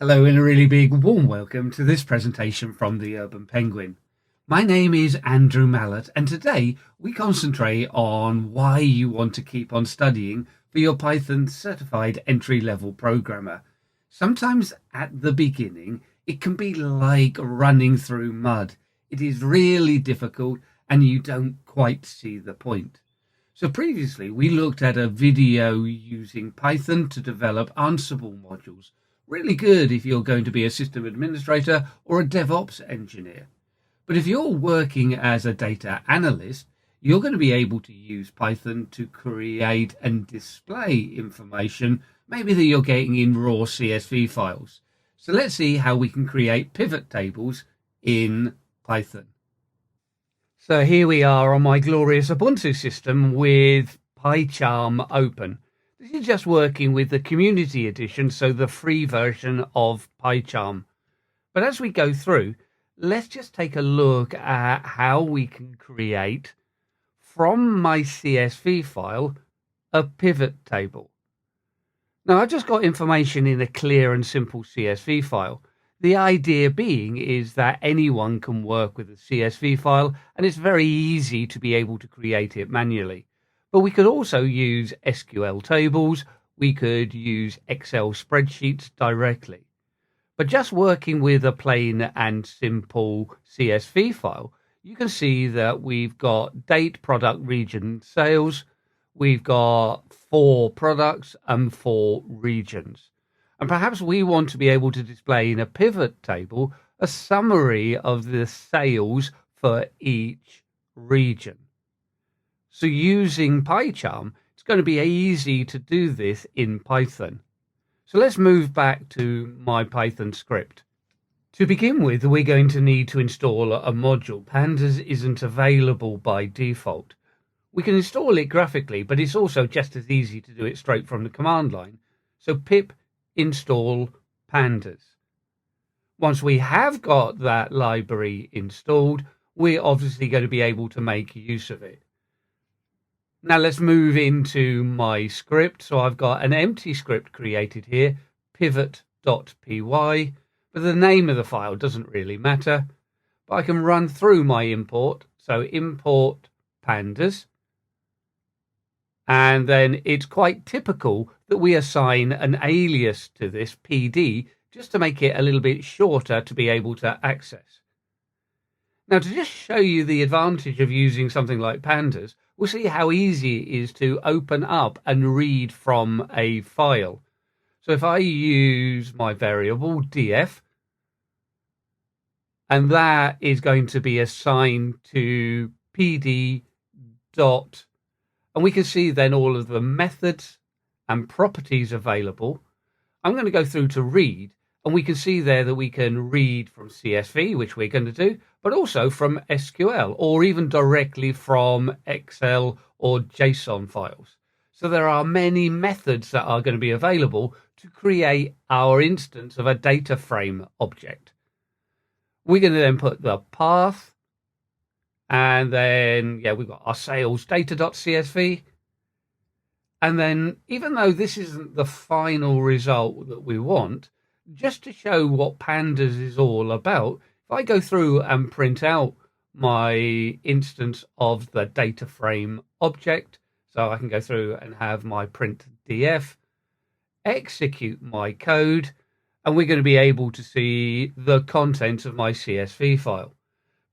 Hello and a really big warm welcome to this presentation from the Urban Penguin. My name is Andrew Mallett and today we concentrate on why you want to keep on studying for your Python certified entry-level programmer. Sometimes at the beginning it can be like running through mud. It is really difficult and you don't quite see the point. So previously we looked at a video using Python to develop Ansible modules. Really good if you're going to be a system administrator or a DevOps engineer. But if you're working as a data analyst, you're going to be able to use Python to create and display information, maybe that you're getting in raw CSV files. So let's see how we can create pivot tables in Python. So here we are on my glorious Ubuntu system with PyCharm open. This is just working with the community edition, so the free version of PyCharm. But as we go through, let's just take a look at how we can create from my CSV file a pivot table. Now I've just got information in a clear and simple CSV file. The idea being is that anyone can work with a CSV file and it's very easy to be able to create it manually. But we could also use SQL tables, we could use Excel spreadsheets directly. But just working with a plain and simple CSV file, you can see that we've got date, product, region, sales. We've got 4 products and 4 regions. And perhaps we want to be able to display in a pivot table a summary of the sales for each region. So using PyCharm, it's going to be easy to do this in Python. So let's move back to my Python script. To begin with, we're going to need to install a module. Pandas isn't available by default. We can install it graphically, but it's also just as easy to do it straight from the command line. So pip install pandas. Once we have got that library installed, we're obviously going to be able to make use of it. Now let's move into my script. So I've got an empty script created here, pivot.py, but the name of the file doesn't really matter. But I can run through my import. So import pandas. And then it's quite typical that we assign an alias to this PD just to make it a little bit shorter to be able to access. Now, to just show you the advantage of using something like pandas, we'll see how easy it is to open up and read from a file. So if I use my variable df, and that is going to be assigned to PD dot. And we can see then all of the methods and properties available. I'm going to go through to read, and we can see there that we can read from CSV, which we're going to do, but also from SQL or even directly from Excel or JSON files. So there are many methods that are going to be available to create our instance of a data frame object. We're going to then put the path. And then, we've got our sales data.csv. And then, even though this isn't the final result that we want, just to show what pandas is all about, if I go through and print out my instance of the data frame object, so I can go through and have my print df, execute my code, and we're going to be able to see the contents of my CSV file.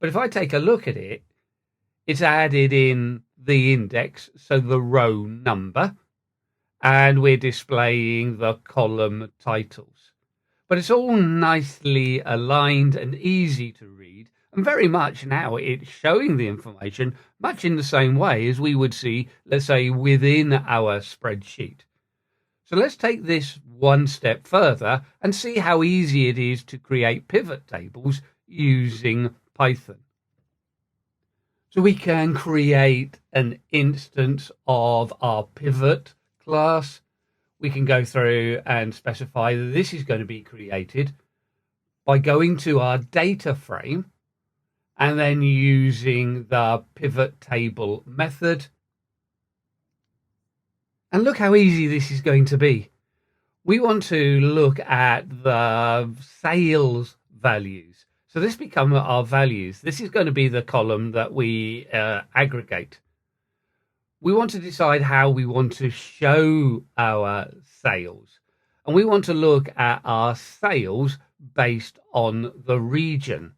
But if I take a look at it, it's added in the index, so the row number, and we're displaying the column titles. But it's all nicely aligned and easy to read, and very much now it's showing the information much in the same way as we would see, let's say, within our spreadsheet. So let's take this one step further and see how easy it is to create pivot tables using Python. So we can create an instance of our pivot class. We can go through and specify that this is going to be created by going to our data frame and then using the pivot table method. And look how easy this is going to be. We want to look at the sales values. So this becomes our values. This is going to be the column that we aggregate. We want to decide how we want to show our sales. And we want to look at our sales based on the region.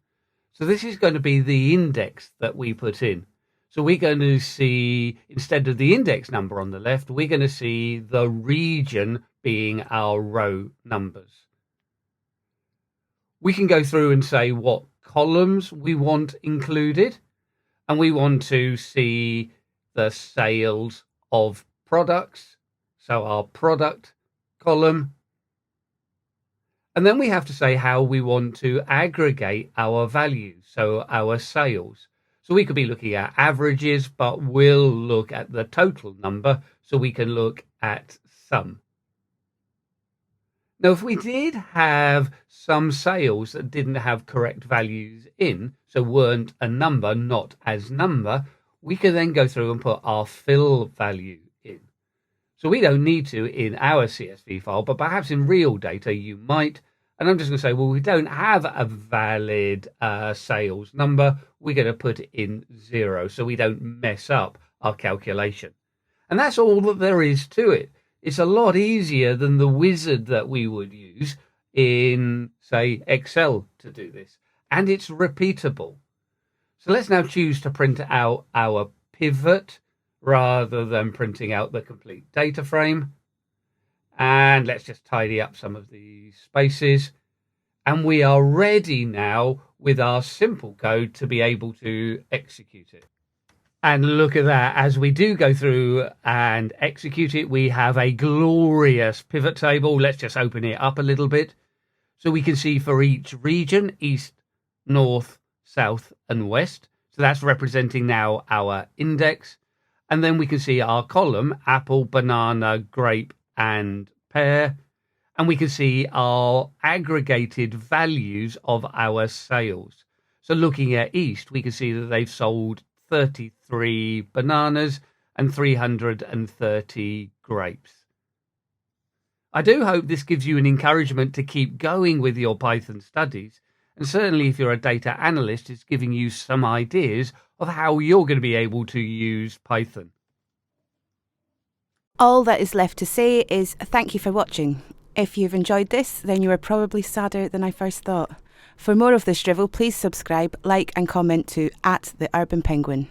So this is going to be the index that we put in. So we're going to see, instead of the index number on the left, we're going to see the region being our row numbers. We can go through and say what columns we want included. And we want to see the sales of products. So our product column. And then we have to say how we want to aggregate our values, so our sales. So we could be looking at averages, but we'll look at the total number, so we can look at sum. Now, if we did have some sales that didn't have correct values in, so weren't a number, not as number, we can then go through and put our fill value in. So we don't need to in our CSV file, but perhaps in real data you might. And I'm just going to say, well, we don't have a valid sales number. We're going to put it in 0 so we don't mess up our calculation. And that's all that there is to it. It's a lot easier than the wizard that we would use in, say, Excel to do this. And it's repeatable. So let's now choose to print out our pivot rather than printing out the complete data frame. And let's just tidy up some of these spaces. And we are ready now with our simple code to be able to execute it. And look at that. As we do go through and execute it, we have a glorious pivot table. Let's just open it up a little bit. So we can see for each region, east, north, south, and west. So that's representing now our index. And then we can see our column, apple, banana, grape, and pear. And we can see our aggregated values of our sales. So looking at east, we can see that they've sold 33 bananas and 330 grapes. I do hope this gives you an encouragement to keep going with your Python studies. And certainly if you're a data analyst, it's giving you some ideas of how you're going to be able to use Python. All that is left to say is thank you for watching. If you've enjoyed this, then you are probably sadder than I first thought. For more of this drivel, please subscribe, like and comment to @the Urban Penguin.